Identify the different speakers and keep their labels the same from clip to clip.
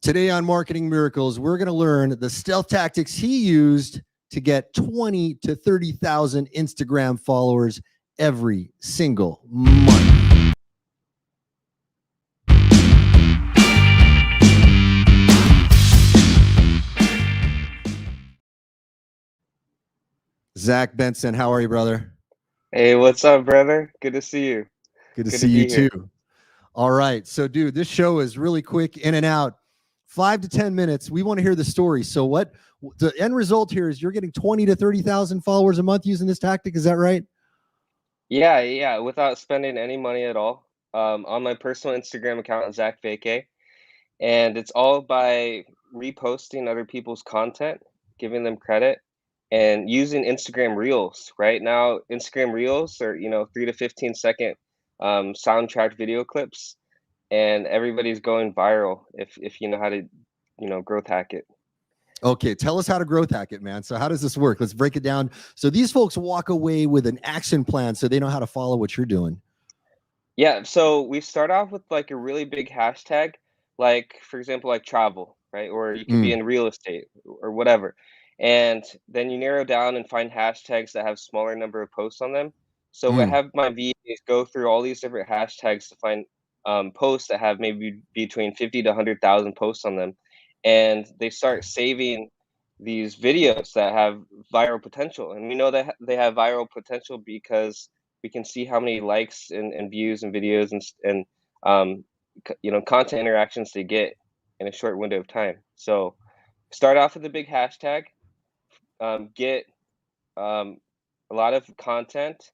Speaker 1: Today on Marketing Miracles, we're going to learn the stealth tactics he used to get 20 to 30,000 Instagram followers every single month. Zach Benson, how are you, brother?
Speaker 2: Hey, what's up, brother? Good to see you.
Speaker 1: Good to
Speaker 2: Good
Speaker 1: see
Speaker 2: to
Speaker 1: you
Speaker 2: be here.
Speaker 1: too. All right. So, dude, this show is really quick, in and out, 5 to 10 minutes. We want to hear the story. So, what the end result here is you're getting 20 to 30,000 followers a month using this tactic. Is that right?
Speaker 2: Yeah, without spending any money at all. On my personal Instagram account, Zach Vacay, and it's all by reposting other people's content, giving them credit, and using Instagram Reels. Right now, Instagram Reels are 3 to 15 second soundtrack video clips, and everybody's going viral if you know how to growth hack it.
Speaker 1: Okay, tell us how to growth hack it, man. So how does this work? Let's break it down. So these folks walk away with an action plan so they know how to follow what you're doing.
Speaker 2: Yeah, so we start off with like a really big hashtag, like for example, like travel, right? Or you could be
Speaker 1: Mm,
Speaker 2: in real estate or whatever. And then you narrow down and find hashtags that have smaller number of posts on them. So I
Speaker 1: mm,
Speaker 2: have my VAs go through all these different hashtags to find posts that have maybe between 50 to 100,000 posts on them. And they start saving these videos that have viral potential. And we know that they have viral potential because we can see how many likes and views and videos and um, content interactions they get in a short window of time. So start off with a big hashtag, get um, a lot of content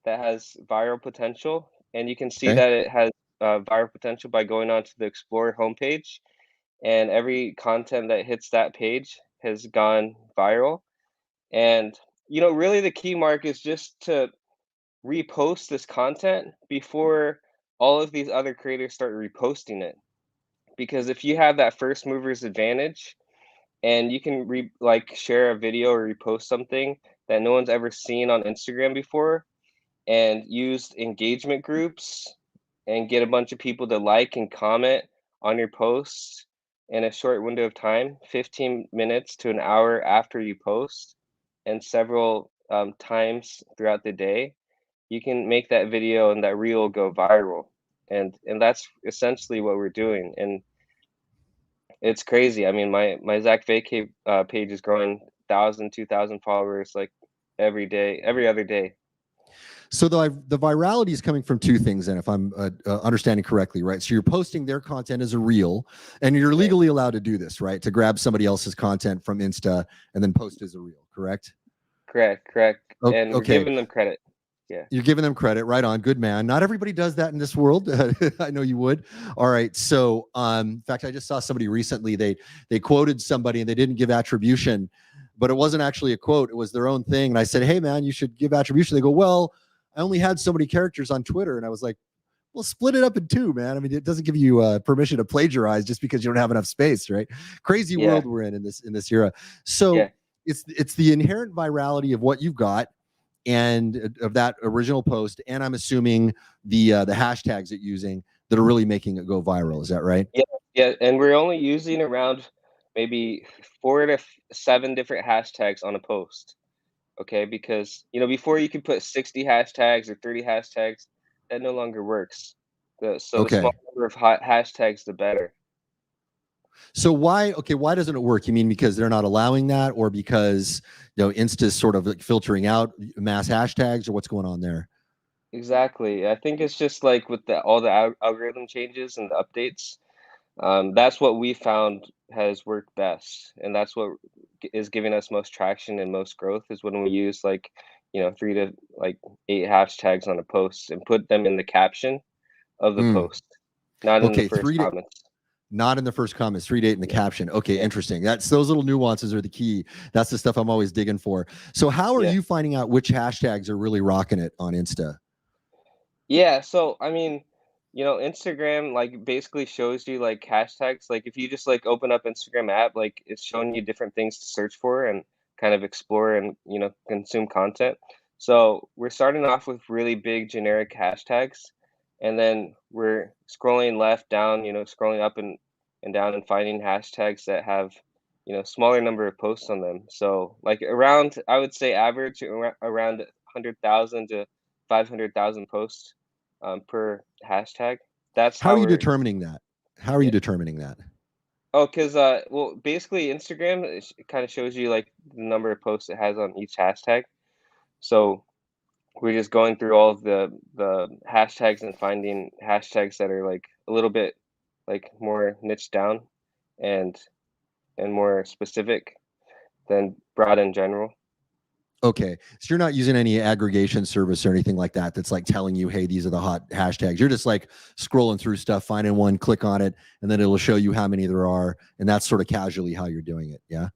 Speaker 2: that has viral potential, and you can see
Speaker 1: okay.
Speaker 2: that it has viral potential by going onto the Explorer homepage, and every content that hits that page has gone viral. And really the key mark is just to repost this content before all of these other creators start reposting it. Because if you have that first mover's advantage and you can share a video or repost something that no one's ever seen on Instagram before and use engagement groups and get a bunch of people to like and comment on your posts in a short window of time, 15 minutes to an hour after you post, and several times throughout the day, you can make that video and that reel go viral. And that's essentially what we're doing. And it's crazy. I mean, my Zach Vacay page is growing 1,000, 2,000 followers like every day, every other day.
Speaker 1: So the virality is coming from two things, then, if I'm understanding correctly, right? So you're posting their content as a reel, and you're
Speaker 2: Right.
Speaker 1: legally allowed to do this, right? To grab somebody else's content from Insta and then post as a reel, correct?
Speaker 2: Correct. And we're
Speaker 1: Okay.
Speaker 2: giving them credit. Yeah.
Speaker 1: You're giving them credit, right on. Good man. Not everybody does that in this world. I know you would. All right. So, in fact, I just saw somebody recently. They quoted somebody and they didn't give attribution, but it wasn't actually a quote. It was their own thing. And I said, "Hey, man, you should give attribution." They go, "Well, I only had so many characters on Twitter," and I was like, "Well, split it up in two, man. I mean, it doesn't give you permission to plagiarize just because you don't have enough space, right? Crazy
Speaker 2: Yeah.
Speaker 1: world we're in this era." So
Speaker 2: Yeah.
Speaker 1: it's the inherent virality of what you've got and of that original post, and I'm assuming the hashtags that you're using that are really making it go viral. Is that right?
Speaker 2: Yeah. Yeah. And we're only using around maybe 4 to 7 different hashtags on a post. Okay. Because, before you could put 60 hashtags or 30 hashtags, that no longer works. So the
Speaker 1: Okay.
Speaker 2: smaller number of hashtags, the better.
Speaker 1: So why doesn't it work? You mean because they're not allowing that, or because Insta's sort of like filtering out mass hashtags, or what's going on there?
Speaker 2: Exactly. I think it's just like with all the algorithm changes and the updates. That's what we found has worked best, and that's what is giving us most traction and most growth is when we use 3 to 8 hashtags on a post and put them in the caption of the
Speaker 1: Mm.
Speaker 2: post, not in the
Speaker 1: Okay,
Speaker 2: first comments.
Speaker 1: not in the first comments, 3 to 8 in the
Speaker 2: Yeah,
Speaker 1: caption. Okay,
Speaker 2: yeah,
Speaker 1: interesting. That's those little nuances are the key. That's the stuff I'm always digging for. So how are
Speaker 2: yeah.
Speaker 1: you finding out which hashtags are really rocking it on Insta?
Speaker 2: Yeah, so I mean, Instagram like basically shows you like hashtags. Like if you just like open up Instagram app, like it's showing you different things to search for and kind of explore and consume content. So we're starting off with really big generic hashtags, and then we're scrolling left down, scrolling up and and down and finding hashtags that have, smaller number of posts on them. So like around, I would say average around 100,000 to 500,000 posts per hashtag. That's
Speaker 1: How are
Speaker 2: how
Speaker 1: you
Speaker 2: we're,
Speaker 1: determining that? How are you
Speaker 2: yeah.
Speaker 1: determining that?
Speaker 2: Oh, because well, basically Instagram it kind of shows you like the number of posts it has on each hashtag. So we're just going through all of the hashtags and finding hashtags that are like a little bit like more niche down and more specific than broad in general.
Speaker 1: Okay. So you're not using any aggregation service or anything like that that's like telling you, hey, these are the hot hashtags. You're just like scrolling through stuff, finding one, click on it, and then it'll show you how many there are. And that's sort of casually how you're doing it. Yeah.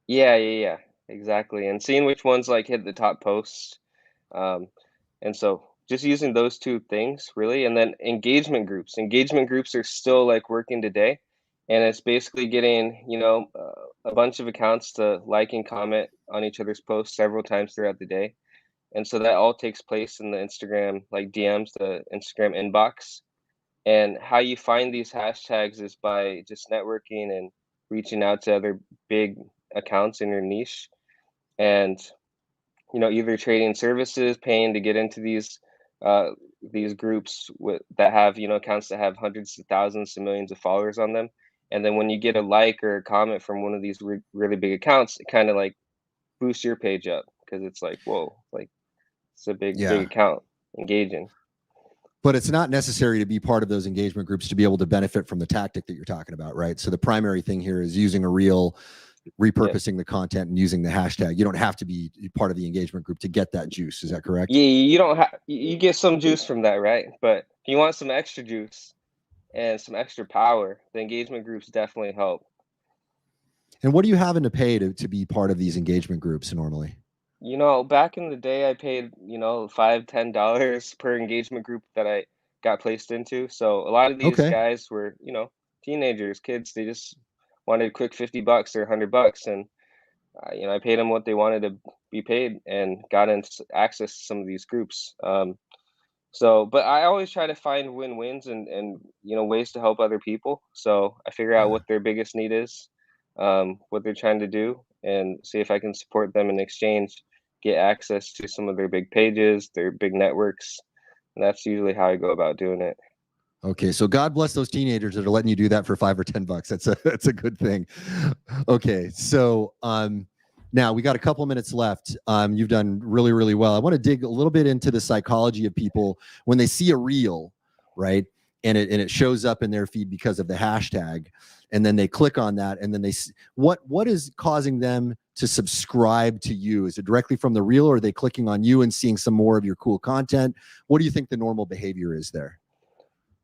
Speaker 2: Yeah, exactly. And seeing which ones like hit the top posts. Um, and so just using those two things really, and then engagement groups. Engagement groups are still like working today, and it's basically getting a bunch of accounts to like and comment on each other's posts several times throughout the day, and so that all takes place in the Instagram like DMs, the Instagram inbox. And how you find these hashtags is by just networking and reaching out to other big accounts in your niche, and either trading services, paying to get into these groups that have accounts that have hundreds of thousands to millions of followers on them. And then when you get a like or a comment from one of these really big accounts, it kind of like boosts your page up because it's like, whoa, like it's a big
Speaker 1: Yeah.
Speaker 2: account engaging.
Speaker 1: But it's not necessary to be part of those engagement groups to be able to benefit from the tactic that you're talking about, right? So the primary thing here is using a reel,
Speaker 2: Yeah.
Speaker 1: repurposing the content, and using the hashtag. You don't have to be part of the engagement group to get that juice. Is that correct?
Speaker 2: Yeah, you don't have you get some juice from that, right? But if you want some extra juice and some extra power, the engagement groups definitely help.
Speaker 1: And what are you having to pay to be part of these engagement groups normally?
Speaker 2: Back in the day, I paid, $5, $10 per engagement group that I got placed into. So a lot of these
Speaker 1: Okay.
Speaker 2: guys were, teenagers, kids. They just wanted a quick $50 or $100, and I paid them what they wanted to be paid, and got into access to some of these groups. But I always try to find win-wins and ways to help other people. So I figure out
Speaker 1: Yeah.
Speaker 2: what their biggest need is, what they're trying to do, and see if I can support them in exchange, get access to some of their big pages, their big networks. And that's usually how I go about doing it.
Speaker 1: Okay, so God bless those teenagers that are letting you do that for $5 or $10. That's a good thing. Okay, so now we got a couple minutes left. You've done really, really well. I want to dig a little bit into the psychology of people when they see a reel, right? And it shows up in their feed because of the hashtag, and then they click on that, and then what is causing them to subscribe to you? Is it directly from the reel, or are they clicking on you and seeing some more of your cool content? What do you think the normal behavior is there?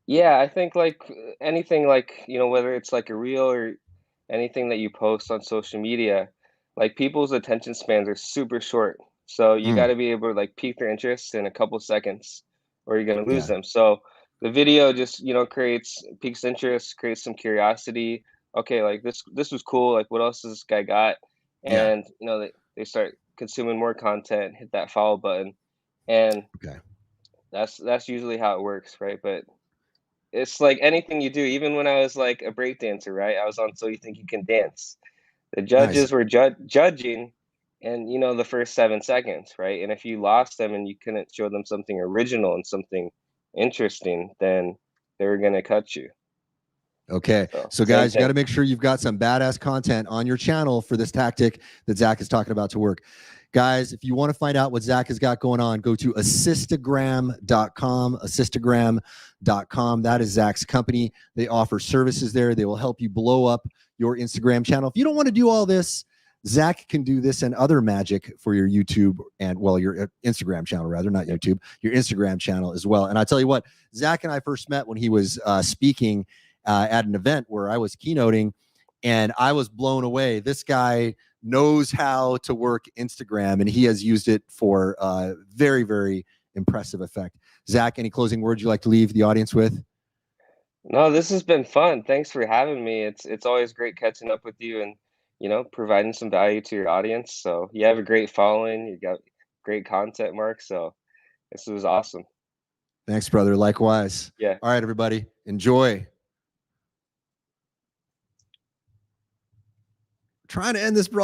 Speaker 2: Yeah, I think like anything like, whether it's like a reel or anything that you post on social media, like people's attention spans are super short. So you got
Speaker 1: Mm,
Speaker 2: to be able to like pique their interest in a couple seconds or you're going to lose
Speaker 1: yeah.
Speaker 2: them. So the video just, creates piques interest, creates some curiosity. Okay, like this was cool. Like what else does this guy got?
Speaker 1: Yeah.
Speaker 2: And they start consuming more content, hit that follow button. And
Speaker 1: Okay.
Speaker 2: that's usually how it works, right? But it's like anything you do, even when I was like a break dancer, right? I was on So You Think You Can Dance. The
Speaker 1: Nice.
Speaker 2: judges were judging and the first 7 seconds, right? And if you lost them and you couldn't show them something original and something interesting, then they were gonna cut you.
Speaker 1: Okay.
Speaker 2: So
Speaker 1: So,
Speaker 2: same
Speaker 1: guys, you got
Speaker 2: thing.
Speaker 1: to make sure you've got some badass content on your channel for this tactic that Zach is talking about to work. Guys, if you want to find out what Zach has got going on, go to assistagram.com. Assistagram.com. That is Zach's company. They offer services there. They will help you blow up your Instagram channel. If you don't want to do all this, Zach can do this and other magic for your YouTube and, well, your Instagram channel, rather, not YouTube, your Instagram channel as well. And I tell you what, Zach and I first met when he was speaking at an event where I was keynoting, and I was blown away. This guy knows how to work Instagram, and he has used it for very, very impressive effect. Zach, any closing words you'd like to leave the audience with?
Speaker 2: No, this has been fun. Thanks for having me. It's always great catching up with you and providing some value to your audience. So you have a great following. You got great content, Mark. So this was awesome.
Speaker 1: Thanks, brother. Likewise.
Speaker 2: Yeah.
Speaker 1: All right, everybody. Enjoy. trying to end this